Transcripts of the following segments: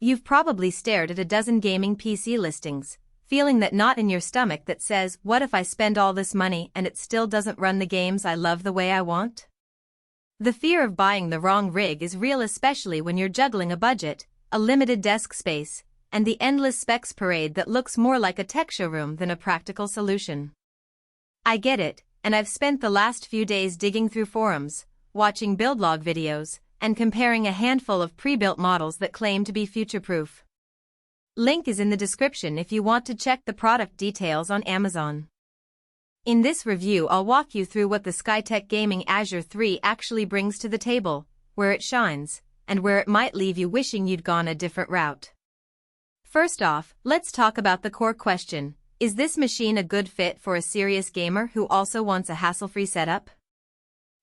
You've probably stared at a dozen gaming PC listings, feeling that knot in your stomach that says, what if I spend all this money and it still doesn't run the games I love the way I want? The fear of buying the wrong rig is real, especially when you're juggling a budget, a limited desk space, and the endless specs parade that looks more like a tech showroom than a practical solution. I get it, and I've spent the last few days digging through forums, watching build log videos, and comparing a handful of pre-built models that claim to be future-proof. Link is in the description if you want to check the product details on Amazon. In this review, I'll walk you through what the Skytech Gaming Azure 3 actually brings to the table, where it shines, and where it might leave you wishing you'd gone a different route. First off, let's talk about the core question: is this machine a good fit for a serious gamer who also wants a hassle-free setup?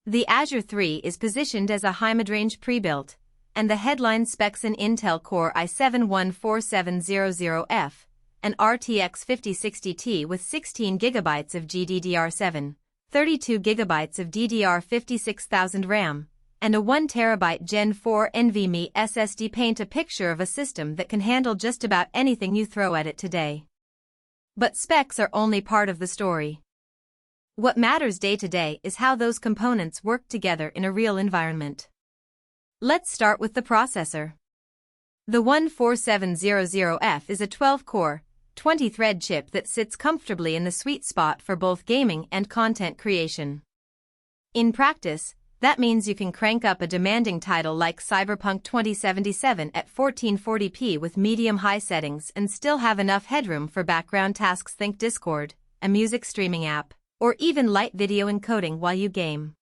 The Azure 3 is positioned as a high mid-range pre-built, and the headline specs an Intel Core i7-14700F, an RTX 5060 Ti with 16GB of GDDR7, 32GB of DDR56000 RAM, and a 1TB Gen 4 NVMe SSD paint a picture of a system that can handle just about anything you throw at it today. But specs are only part of the story. What matters day to day is how those components work together in a real environment. Let's start with the processor. The 14700F is a 12-core, 20-thread chip that sits comfortably in the sweet spot for both gaming and content creation. In practice, that means you can crank up a demanding title like Cyberpunk 2077 at 1440p with medium-high settings and still have enough headroom for background tasks. Think Discord, a music streaming app, or even light video encoding while you game.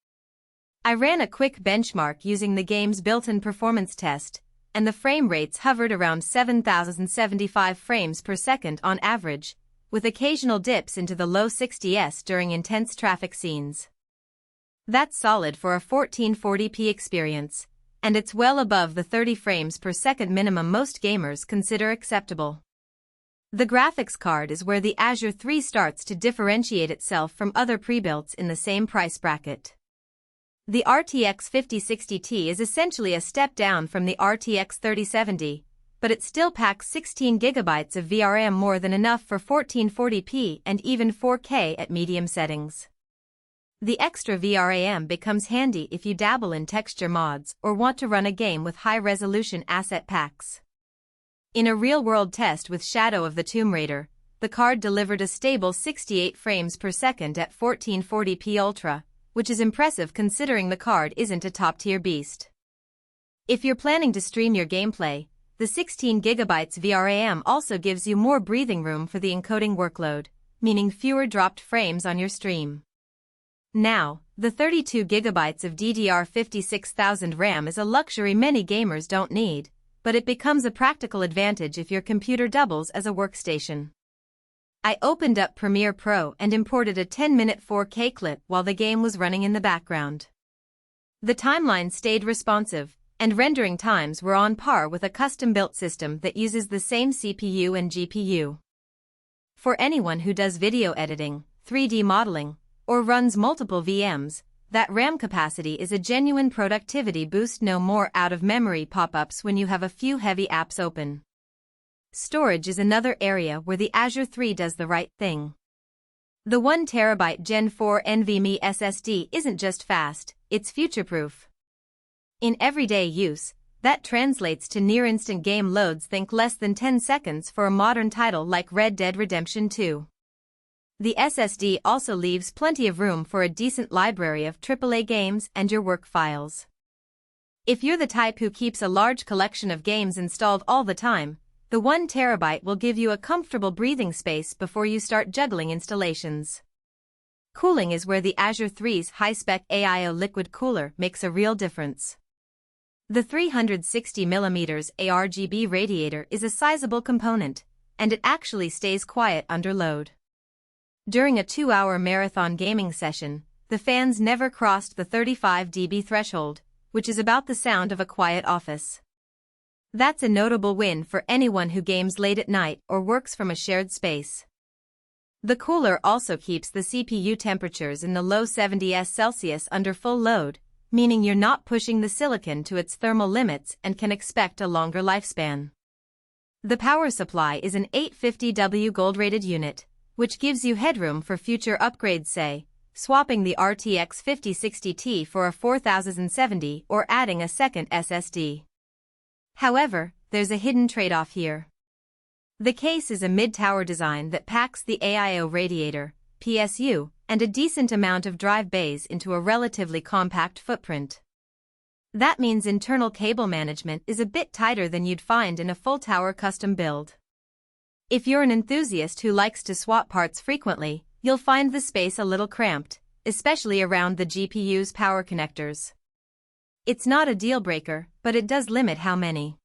I ran a quick benchmark using the game's built-in performance test, and the frame rates hovered around 7,075 frames per second on average, with occasional dips into the low 60s during intense traffic scenes. That's solid for a 1440p experience, and it's well above the 30 frames per second minimum most gamers consider acceptable. The graphics card is where the Azure 3 starts to differentiate itself from other pre-builts in the same price bracket. The RTX 5060 Ti is essentially a step down from the RTX 3070, but it still packs 16GB of VRAM, more than enough for 1440p and even 4K at medium settings. The extra VRAM becomes handy if you dabble in texture mods or want to run a game with high-resolution asset packs. In a real-world test with Shadow of the Tomb Raider, the card delivered a stable 68 frames per second at 1440p Ultra, which is impressive considering the card isn't a top-tier beast. If you're planning to stream your gameplay, the 16GB VRAM also gives you more breathing room for the encoding workload, meaning fewer dropped frames on your stream. Now, the 32GB of DDR56000 RAM is a luxury many gamers don't need, but it becomes a practical advantage if your computer doubles as a workstation. I opened up Premiere Pro and imported a 10-minute 4K clip while the game was running in the background. The timeline stayed responsive, and rendering times were on par with a custom-built system that uses the same CPU and GPU. For anyone who does video editing, 3D modeling, or runs multiple VMs, that RAM capacity is a genuine productivity boost. No more out-of-memory pop-ups when you have a few heavy apps open. Storage is another area where the Azure 3 does the right thing. The 1TB Gen 4 NVMe SSD isn't just fast, it's future-proof. In everyday use, that translates to near-instant game loads. Think less than 10 seconds for a modern title like Red Dead Redemption 2. The SSD also leaves plenty of room for a decent library of AAA games and your work files. If you're the type who keeps a large collection of games installed all the time, the 1TB will give you a comfortable breathing space before you start juggling installations. Cooling is where the Azure 3's high-spec AIO Liquid Cooler makes a real difference. The 360mm ARGB radiator is a sizable component, and it actually stays quiet under load. During a 2-hour marathon gaming session, the fans never crossed the 35 dB threshold, which is about the sound of a quiet office. That's a notable win for anyone who games late at night or works from a shared space. The cooler also keeps the CPU temperatures in the low 70s Celsius under full load, meaning you're not pushing the silicon to its thermal limits and can expect a longer lifespan. The power supply is an 850W gold-rated unit, which gives you headroom for future upgrades, say, swapping the RTX 5060 Ti for a 4070 or adding a second SSD. However, there's a hidden trade-off here. The case is a mid-tower design that packs the AIO radiator, PSU, and a decent amount of drive bays into a relatively compact footprint. That means internal cable management is a bit tighter than you'd find in a full-tower custom build. If you're an enthusiast who likes to swap parts frequently, you'll find the space a little cramped, especially around the GPU's power connectors. It's not a deal-breaker, but it does limit how many